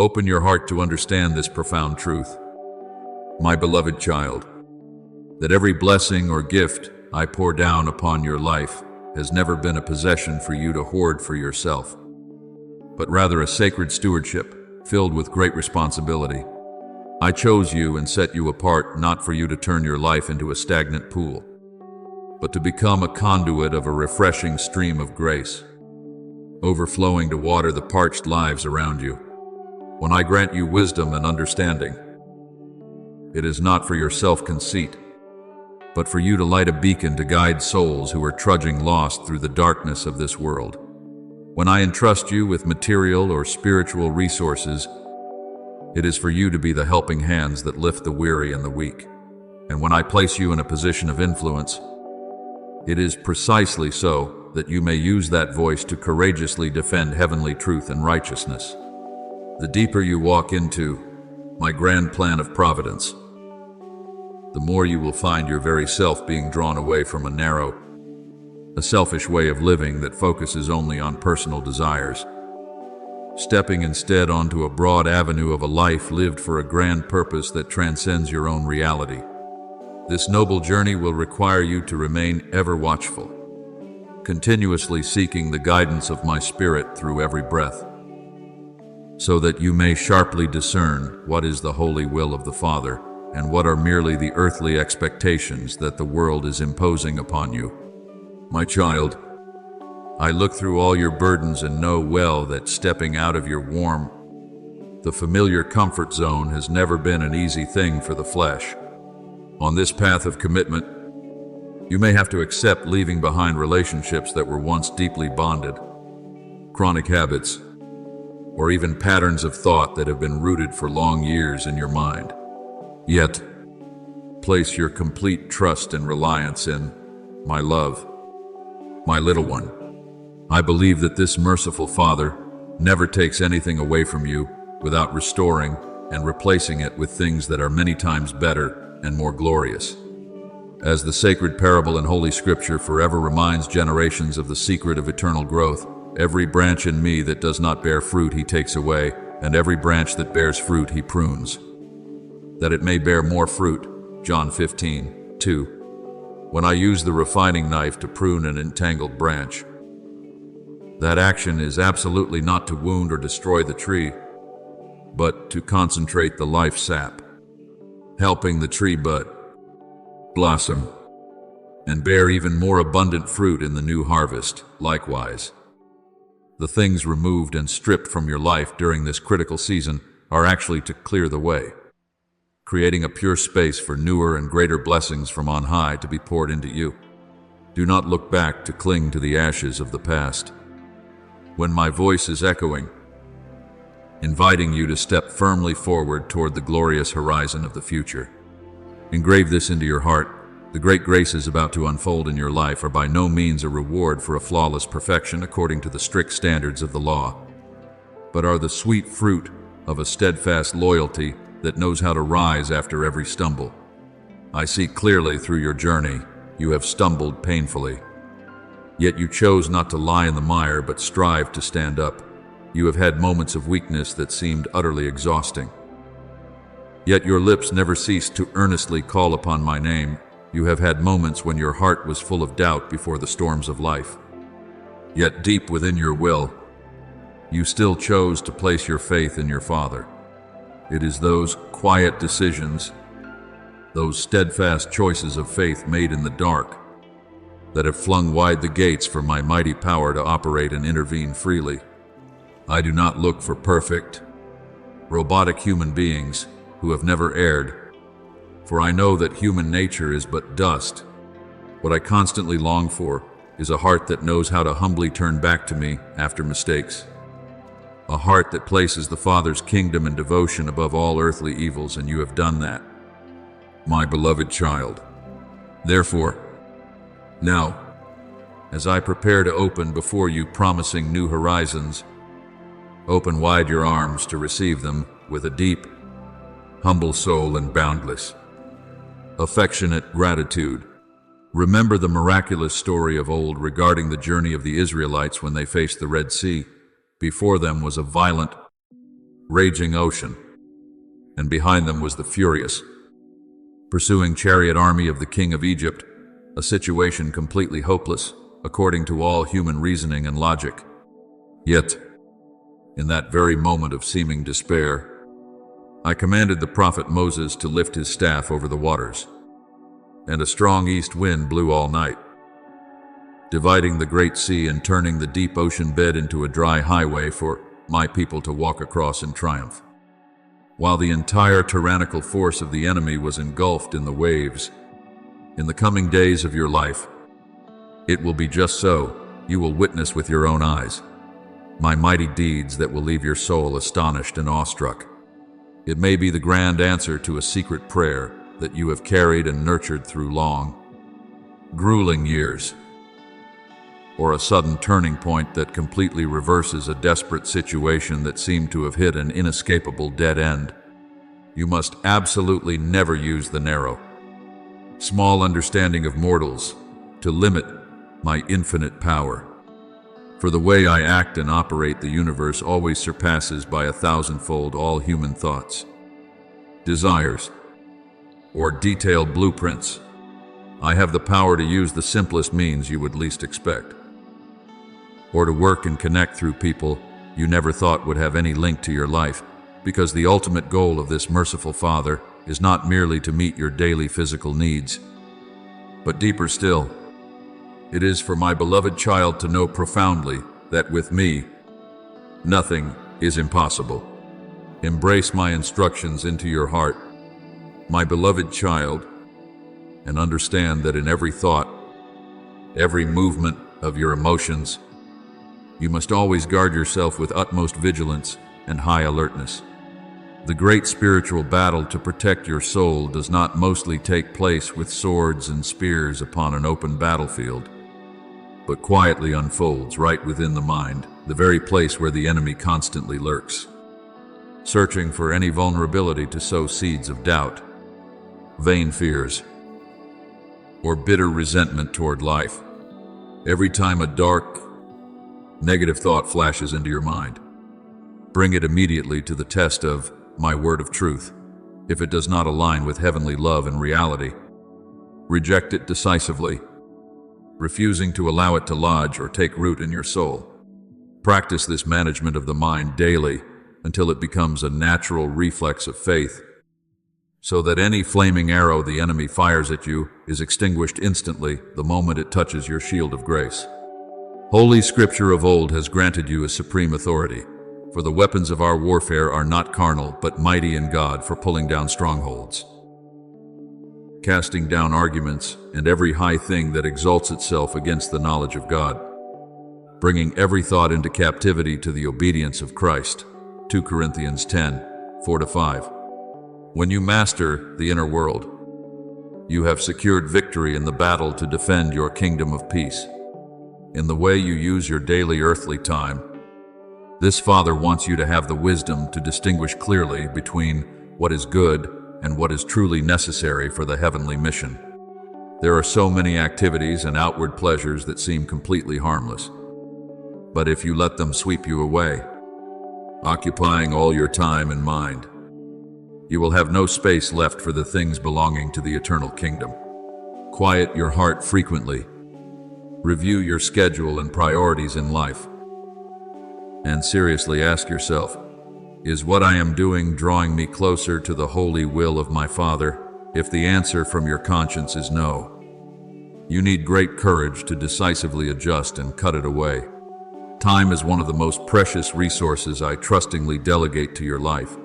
Open your heart to understand this profound truth. My beloved child, that every blessing or gift I pour down upon your life has never been a possession for you to hoard for yourself, but rather a sacred stewardship filled with great responsibility. I chose you and set you apart not for you to turn your life into a stagnant pool, but to become a conduit of a refreshing stream of grace, overflowing to water the parched lives around you. When I grant you wisdom and understanding, it is not for your self-conceit, but for you to light a beacon to guide souls who are trudging lost through the darkness of this world. When I entrust you with material or spiritual resources, it is for you to be the helping hands that lift the weary and the weak. And when I place you in a position of influence, it is precisely so that you may use that voice to courageously defend heavenly truth and righteousness. The deeper you walk into my grand plan of providence, the more you will find your very self being drawn away from a selfish way of living that focuses only on personal desires, stepping instead onto a broad avenue of a life lived for a grand purpose that transcends your own reality. This noble journey will require you to remain ever watchful, continuously seeking the guidance of my Spirit through every breath, so that you may sharply discern what is the holy will of the Father and what are merely the earthly expectations that the world is imposing upon you. My child, I look through all your burdens and know well that stepping out of your warm, the familiar comfort zone has never been an easy thing for the flesh. On this path of commitment, you may have to accept leaving behind relationships that were once deeply bonded, chronic habits, or even patterns of thought that have been rooted for long years in your mind. Yet, place your complete trust and reliance in my love, my little one. I believe that this merciful Father never takes anything away from you without restoring and replacing it with things that are many times better and more glorious. As the sacred parable in Holy Scripture forever reminds generations of the secret of eternal growth, every branch in me that does not bear fruit he takes away, and every branch that bears fruit he prunes, that it may bear more fruit. John 15:2. When I use the refining knife to prune an entangled branch, that action is absolutely not to wound or destroy the tree, but to concentrate the life sap, helping the tree bud, blossom, and bear even more abundant fruit in the new harvest. Likewise, the things removed and stripped from your life during this critical season are actually to clear the way, creating a pure space for newer and greater blessings from on high to be poured into you. Do not look back to cling to the ashes of the past. When my voice is echoing, inviting you to step firmly forward toward the glorious horizon of the future, engrave this into your heart. The great graces about to unfold in your life are by no means a reward for a flawless perfection according to the strict standards of the law, but are the sweet fruit of a steadfast loyalty that knows how to rise after every stumble. I see clearly through your journey. You have stumbled painfully, yet you chose not to lie in the mire but strive to stand up. You have had moments of weakness that seemed utterly exhausting, yet your lips never ceased to earnestly call upon my name. You have had moments when your heart was full of doubt before the storms of life, yet deep within your will, you still chose to place your faith in your Father. It is those quiet decisions, those steadfast choices of faith made in the dark, that have flung wide the gates for my mighty power to operate and intervene freely. I do not look for perfect, robotic human beings who have never erred, for I know that human nature is but dust. What I constantly long for is a heart that knows how to humbly turn back to me after mistakes, a heart that places the Father's kingdom and devotion above all earthly evils, and you have done that, my beloved child. Therefore, now, as I prepare to open before you promising new horizons, open wide your arms to receive them with a deep, humble soul and boundless, affectionate gratitude. Remember the miraculous story of old regarding the journey of the Israelites when they faced the Red Sea. Before them was a violent, raging ocean, and behind them was the furious, pursuing chariot army of the king of Egypt, a situation completely hopeless, according to all human reasoning and logic. Yet, in that very moment of seeming despair, I commanded the prophet Moses to lift his staff over the waters, and a strong east wind blew all night, dividing the great sea and turning the deep ocean bed into a dry highway for my people to walk across in triumph. While the entire tyrannical force of the enemy was engulfed in the waves, in the coming days of your life, it will be just so. You will witness with your own eyes my mighty deeds that will leave your soul astonished and awestruck. It may be the grand answer to a secret prayer that you have carried and nurtured through long, grueling years, or a sudden turning point that completely reverses a desperate situation that seemed to have hit an inescapable dead end. You must absolutely never use the narrow, small understanding of mortals to limit my infinite power. For the way I act and operate the universe always surpasses by 1,000-fold all human thoughts, desires, or detailed blueprints. I have the power to use the simplest means you would least expect, or to work and connect through people you never thought would have any link to your life, because the ultimate goal of this merciful Father is not merely to meet your daily physical needs, but deeper still, it is for my beloved child to know profoundly that with me, nothing is impossible. Embrace my instructions into your heart, my beloved child, and understand that in every thought, every movement of your emotions, you must always guard yourself with utmost vigilance and high alertness. The great spiritual battle to protect your soul does not mostly take place with swords and spears upon an open battlefield, but quietly unfolds right within the mind, the very place where the enemy constantly lurks, searching for any vulnerability to sow seeds of doubt, vain fears, or bitter resentment toward life. Every time a dark, negative thought flashes into your mind, bring it immediately to the test of my word of truth. If it does not align with heavenly love and reality, reject it decisively, refusing to allow it to lodge or take root in your soul. Practice this management of the mind daily until it becomes a natural reflex of faith, so that any flaming arrow the enemy fires at you is extinguished instantly the moment it touches your shield of grace. Holy Scripture of old has granted you a supreme authority, for the weapons of our warfare are not carnal, but mighty in God for pulling down strongholds, casting down arguments and every high thing that exalts itself against the knowledge of God, bringing every thought into captivity to the obedience of Christ. 2 Corinthians 10:4-5. When you master the inner world, you have secured victory in the battle to defend your kingdom of peace. In the way you use your daily earthly time, this Father wants you to have the wisdom to distinguish clearly between what is good and what is truly necessary for the heavenly mission. There are so many activities and outward pleasures that seem completely harmless, but if you let them sweep you away, occupying all your time and mind, you will have no space left for the things belonging to the eternal kingdom. Quiet your heart frequently, review your schedule and priorities in life, and seriously ask yourself, is what I am doing drawing me closer to the holy will of my Father? If the answer from your conscience is no, you need great courage to decisively adjust and cut it away. Time is one of the most precious resources I trustingly delegate to your life.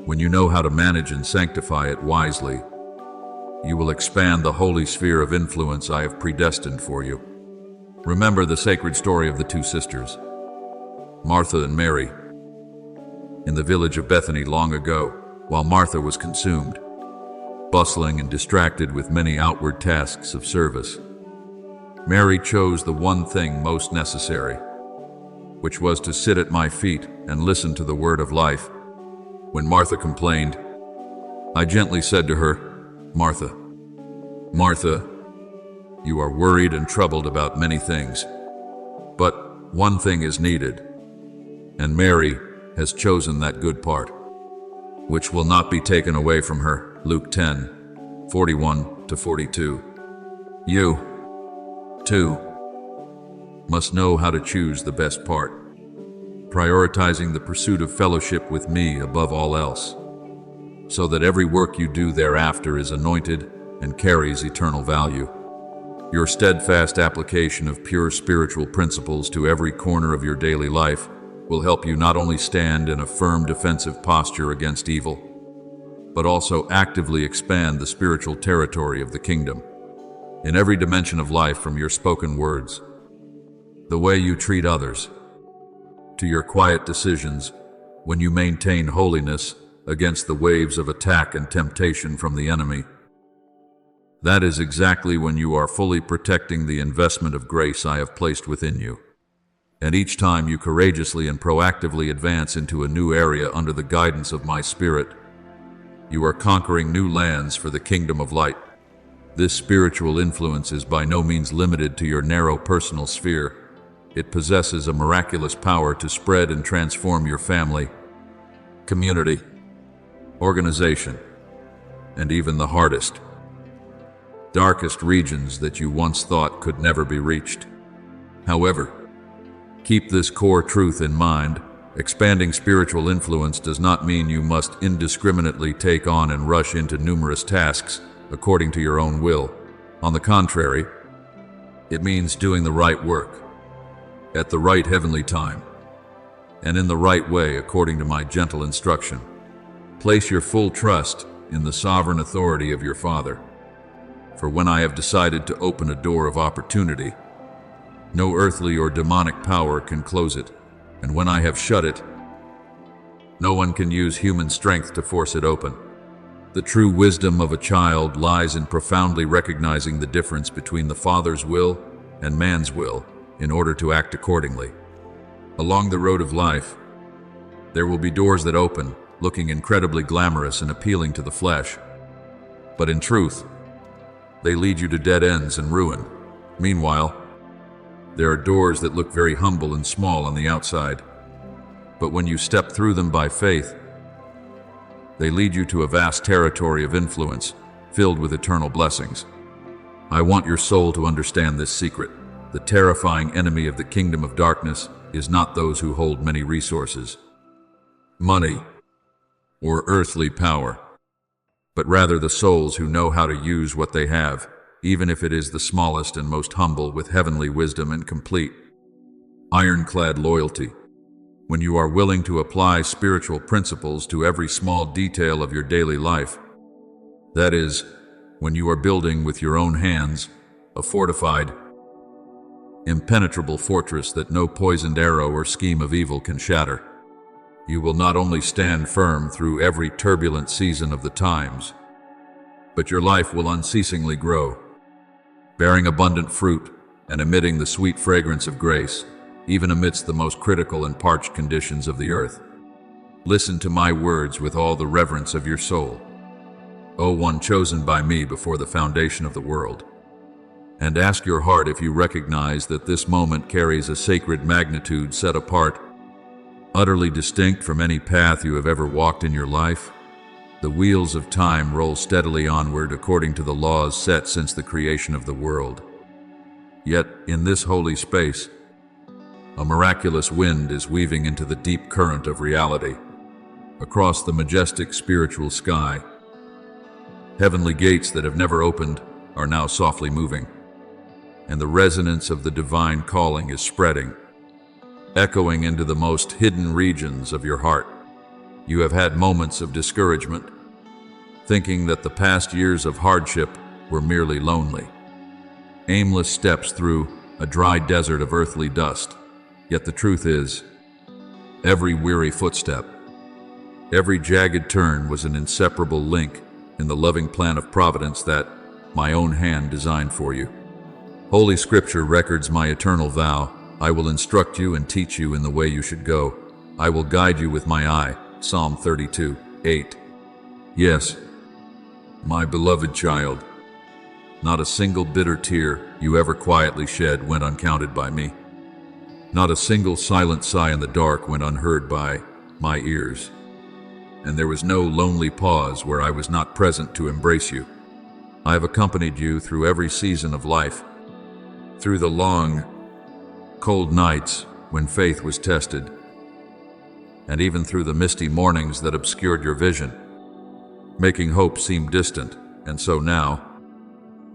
When you know how to manage and sanctify it wisely, you will expand the holy sphere of influence I have predestined for you. Remember the sacred story of the two sisters, Martha and Mary, in the village of Bethany long ago, while Martha was consumed, bustling and distracted with many outward tasks of service. Mary chose the one thing most necessary, which was to sit at my feet and listen to the word of life. When Martha complained, I gently said to her, Martha, Martha, you are worried and troubled about many things, but one thing is needed. And Mary, has chosen that good part, which will not be taken away from her. Luke 10:41-42. You, too, must know how to choose the best part, prioritizing the pursuit of fellowship with me above all else, so that every work you do thereafter is anointed and carries eternal value. Your steadfast application of pure spiritual principles to every corner of your daily life will help you not only stand in a firm defensive posture against evil, but also actively expand the spiritual territory of the kingdom in every dimension of life, from your spoken words, the way you treat others, to your quiet decisions when you maintain holiness against the waves of attack and temptation from the enemy. That is exactly when you are fully protecting the investment of grace I have placed within you. And each time you courageously and proactively advance into a new area under the guidance of my Spirit, you are conquering new lands for the kingdom of light. This spiritual influence is by no means limited to your narrow personal sphere. It possesses a miraculous power to spread and transform your family, community, organization, and even the hardest, darkest regions that you once thought could never be reached. However, keep this core truth in mind. Expanding spiritual influence does not mean you must indiscriminately take on and rush into numerous tasks according to your own will. On the contrary, it means doing the right work, at the right heavenly time, and in the right way according to my gentle instruction. Place your full trust in the sovereign authority of your Father. For when I have decided to open a door of opportunity, no earthly or demonic power can close it, and when I have shut it, no one can use human strength to force it open. The true wisdom of a child lies in profoundly recognizing the difference between the Father's will and man's will in order to act accordingly. Along the road of life, there will be doors that open, looking incredibly glamorous and appealing to the flesh, but in truth, they lead you to dead ends and ruin. Meanwhile, there are doors that look very humble and small on the outside, but when you step through them by faith, they lead you to a vast territory of influence filled with eternal blessings. I want your soul to understand this secret. The terrifying enemy of the kingdom of darkness is not those who hold many resources, money, or earthly power, but rather the souls who know how to use what they have, even if it is the smallest and most humble, with heavenly wisdom and complete, ironclad loyalty. When you are willing to apply spiritual principles to every small detail of your daily life, that is, when you are building with your own hands a fortified, impenetrable fortress that no poisoned arrow or scheme of evil can shatter, you will not only stand firm through every turbulent season of the times, but your life will unceasingly grow, bearing abundant fruit and emitting the sweet fragrance of grace, even amidst the most critical and parched conditions of the earth. Listen to my words with all the reverence of your soul, O one chosen by me before the foundation of the world, and ask your heart if you recognize that this moment carries a sacred magnitude set apart, utterly distinct from any path you have ever walked in your life. The wheels of time roll steadily onward according to the laws set since the creation of the world. Yet, in this holy space, a miraculous wind is weaving into the deep current of reality. Across the majestic spiritual sky, heavenly gates that have never opened are now softly moving, and the resonance of the divine calling is spreading, echoing into the most hidden regions of your heart. You have had moments of discouragement, thinking that the past years of hardship were merely lonely, aimless steps through a dry desert of earthly dust. Yet the truth is, every weary footstep, every jagged turn was an inseparable link in the loving plan of providence that my own hand designed for you. Holy Scripture records my eternal vow: I will instruct you and teach you in the way you should go. I will guide you with my eye. Psalm 32:8. Yes, my beloved child, not a single bitter tear you ever quietly shed went uncounted by me. Not a single silent sigh in the dark went unheard by my ears, and there was no lonely pause where I was not present to embrace you. I have accompanied you through every season of life, through the long, cold nights when faith was tested, and even through the misty mornings that obscured your vision, making hope seem distant. And so now,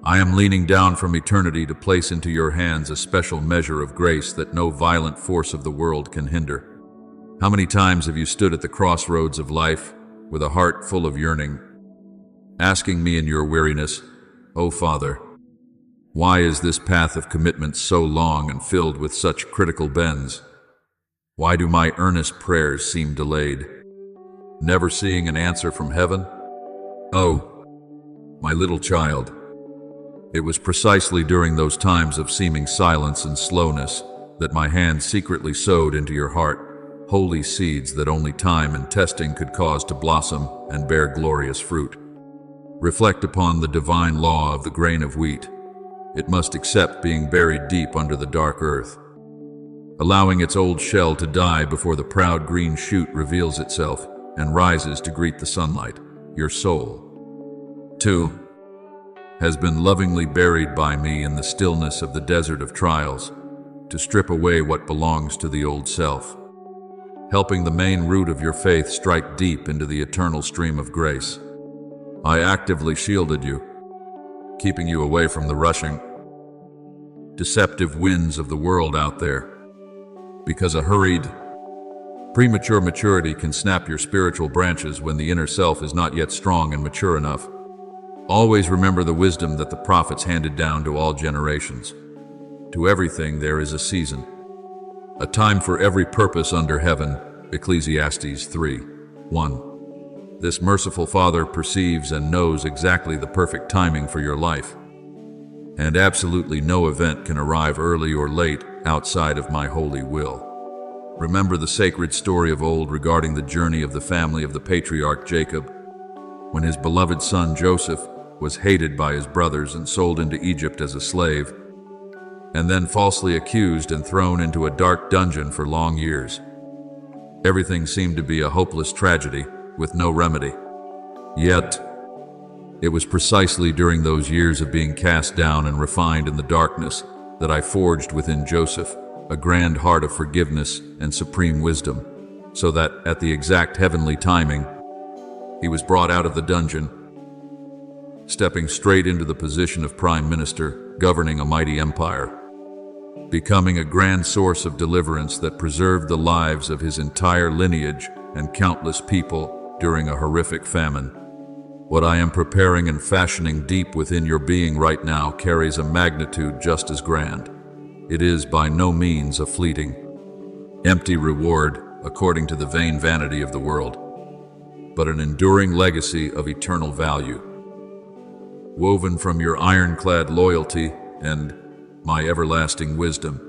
I am leaning down from eternity to place into your hands a special measure of grace that no violent force of the world can hinder. How many times have you stood at the crossroads of life with a heart full of yearning, asking me in your weariness, "O Father, why is this path of commitment so long and filled with such critical bends? Why do my earnest prayers seem delayed, never seeing an answer from heaven?" Oh, my little child, it was precisely during those times of seeming silence and slowness that my hand secretly sowed into your heart holy seeds that only time and testing could cause to blossom and bear glorious fruit. Reflect upon the divine law of the grain of wheat. It must accept being buried deep under the dark earth, allowing its old shell to die before the proud green shoot reveals itself and rises to greet the sunlight. Your soul, too, has been lovingly buried by me in the stillness of the desert of trials to strip away what belongs to the old self, helping the main root of your faith strike deep into the eternal stream of grace. I actively shielded you, keeping you away from the rushing, deceptive winds of the world out there, because a hurried, premature maturity can snap your spiritual branches when the inner self is not yet strong and mature enough. Always remember the wisdom that the prophets handed down to all generations. To everything there is a season, a time for every purpose under heaven, Ecclesiastes 3:1. This merciful Father perceives and knows exactly the perfect timing for your life, and absolutely no event can arrive early or late outside of my holy will. Remember the sacred story of old regarding the journey of the family of the patriarch Jacob, when his beloved son Joseph was hated by his brothers and sold into Egypt as a slave, and then falsely accused and thrown into a dark dungeon for long years. Everything seemed to be a hopeless tragedy with no remedy. Yet, it was precisely during those years of being cast down and refined in the darkness that I forged within Joseph a grand heart of forgiveness and supreme wisdom, so that at the exact heavenly timing, he was brought out of the dungeon, stepping straight into the position of prime minister, governing a mighty empire, becoming a grand source of deliverance that preserved the lives of his entire lineage and countless people during a horrific famine. What I am preparing and fashioning deep within your being right now carries a magnitude just as grand. It is by no means a fleeting, empty reward according to the vain vanity of the world, but an enduring legacy of eternal value, woven from your ironclad loyalty and my everlasting wisdom.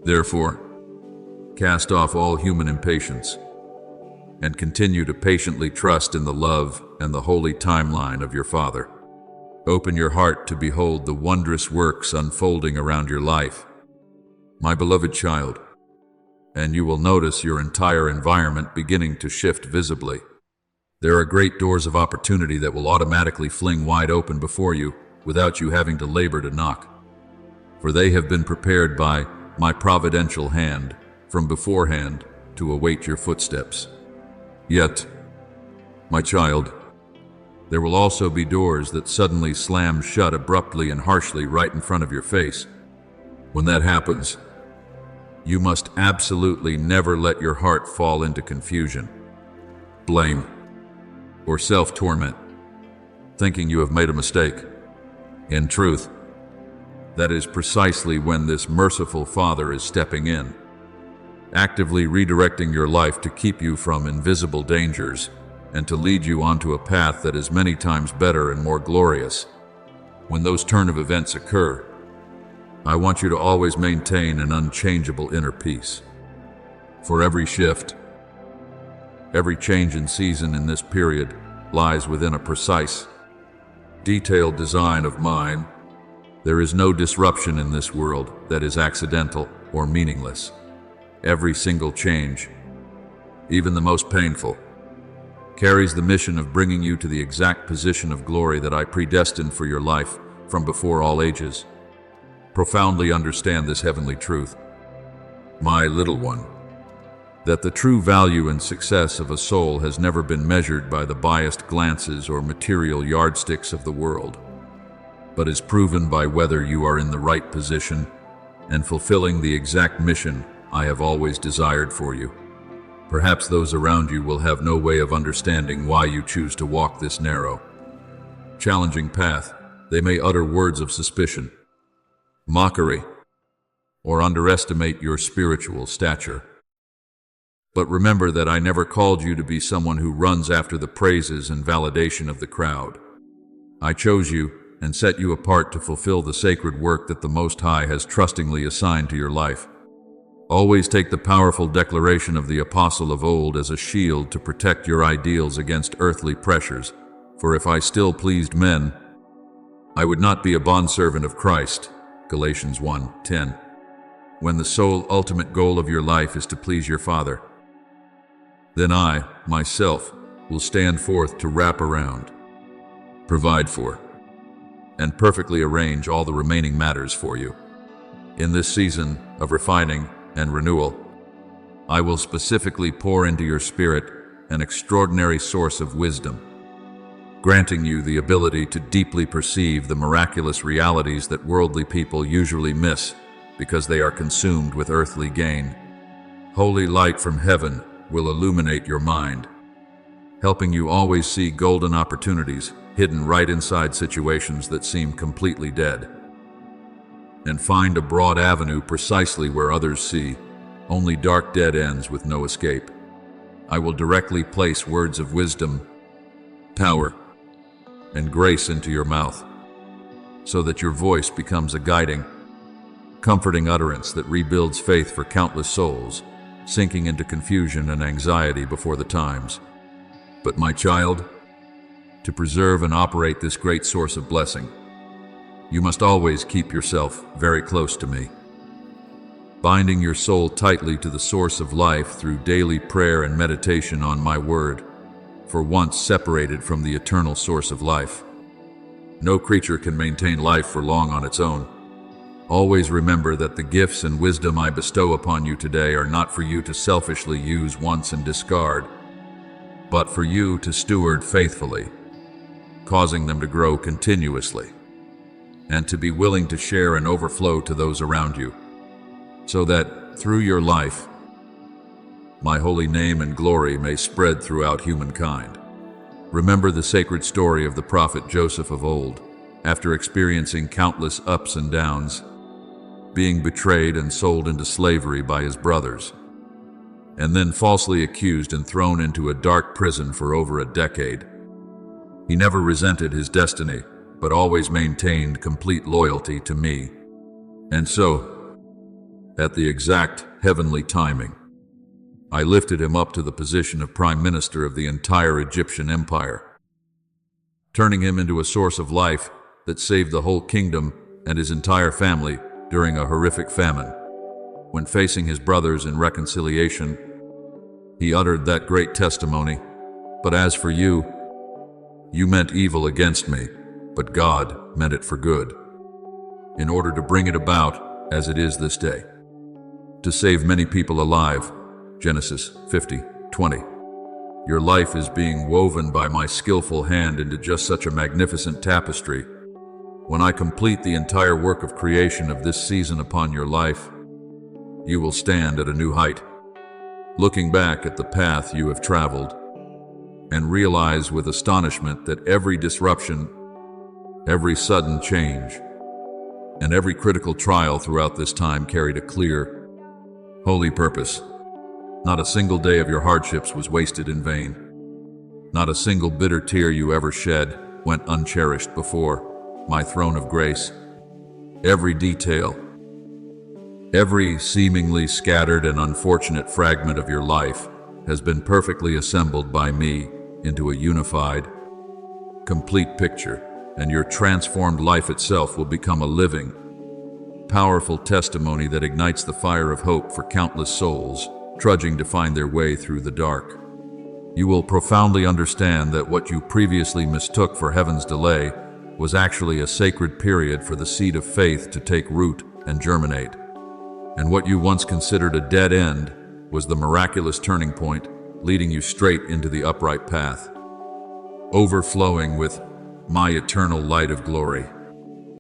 Therefore, cast off all human impatience and continue to patiently trust in the love and the holy timeline of your Father. Open your heart to behold the wondrous works unfolding around your life, my beloved child, and you will notice your entire environment beginning to shift visibly. There are great doors of opportunity that will automatically fling wide open before you without you having to labor to knock, for they have been prepared by my providential hand from beforehand to await your footsteps. Yet, my child, there will also be doors that suddenly slam shut abruptly and harshly right in front of your face. When that happens, you must absolutely never let your heart fall into confusion, blame, or self-torment, thinking you have made a mistake. In truth, that is precisely when this merciful Father is stepping in, actively redirecting your life to keep you from invisible dangers and to lead you onto a path that is many times better and more glorious. When those turn of events occur, I want you to always maintain an unchangeable inner peace. For every shift, every change in season in this period lies within a precise, detailed design of mine. There is no disruption in this world that is accidental or meaningless. Every single change, even the most painful, carries the mission of bringing you to the exact position of glory that I predestined for your life from before all ages. Profoundly understand this heavenly truth, my little one, that the true value and success of a soul has never been measured by the biased glances or material yardsticks of the world, but is proven by whether you are in the right position and fulfilling the exact mission I have always desired for you. Perhaps those around you will have no way of understanding why you choose to walk this narrow, challenging path. They may utter words of suspicion, mockery, or underestimate your spiritual stature. But remember that I never called you to be someone who runs after the praises and validation of the crowd. I chose you and set you apart to fulfill the sacred work that the Most High has trustingly assigned to your life. Always take the powerful declaration of the apostle of old as a shield to protect your ideals against earthly pressures. For if I still pleased men, I would not be a bondservant of Christ. Galatians 1:10. When the sole ultimate goal of your life is to please your Father, then I, myself, will stand forth to wrap around, provide for, and perfectly arrange all the remaining matters for you. In this season of refining and renewal, I will specifically pour into your spirit an extraordinary source of wisdom, granting you the ability to deeply perceive the miraculous realities that worldly people usually miss because they are consumed with earthly gain. Holy light from heaven will illuminate your mind, helping you always see golden opportunities hidden right inside situations that seem completely dead, and find a broad avenue precisely where others see only dark dead ends with no escape. I will directly place words of wisdom, power, and grace into your mouth, so that your voice becomes a guiding, comforting utterance that rebuilds faith for countless souls, sinking into confusion and anxiety before the times. But my child, to preserve and operate this great source of blessing, you must always keep yourself very close to me, binding your soul tightly to the source of life through daily prayer and meditation on my word. For once separated from the eternal source of life, no creature can maintain life for long on its own. Always remember that the gifts and wisdom I bestow upon you today are not for you to selfishly use once and discard, but for you to steward faithfully, causing them to grow continuously, and to be willing to share and overflow to those around you, so that through your life, my holy name and glory may spread throughout humankind. Remember the sacred story of the prophet Joseph of old. After experiencing countless ups and downs, being betrayed and sold into slavery by his brothers, and then falsely accused and thrown into a dark prison for over a decade, he never resented his destiny, but always maintained complete loyalty to me. And so, at the exact heavenly timing, I lifted him up to the position of Prime Minister of the entire Egyptian Empire, turning him into a source of life that saved the whole kingdom and his entire family during a horrific famine. When facing his brothers in reconciliation, he uttered that great testimony, "But as for you, you meant evil against me, but God meant it for good, in order to bring it about as it is this day, to save many people alive." Genesis 50:20. Your life is being woven by my skillful hand into just such a magnificent tapestry. When I complete the entire work of creation of this season upon your life, you will stand at a new height, looking back at the path you have traveled, and realize with astonishment that every disruption, every sudden change, and every critical trial throughout this time carried a clear, holy purpose. Not a single day of your hardships was wasted in vain. Not a single bitter tear you ever shed went uncherished before my throne of grace. Every detail, every seemingly scattered and unfortunate fragment of your life has been perfectly assembled by me into a unified, complete picture, and your transformed life itself will become a living, powerful testimony that ignites the fire of hope for countless souls trudging to find their way through the dark. You will profoundly understand that what you previously mistook for heaven's delay was actually a sacred period for the seed of faith to take root and germinate. And what you once considered a dead end was the miraculous turning point, leading you straight into the upright path, overflowing with my eternal light of glory.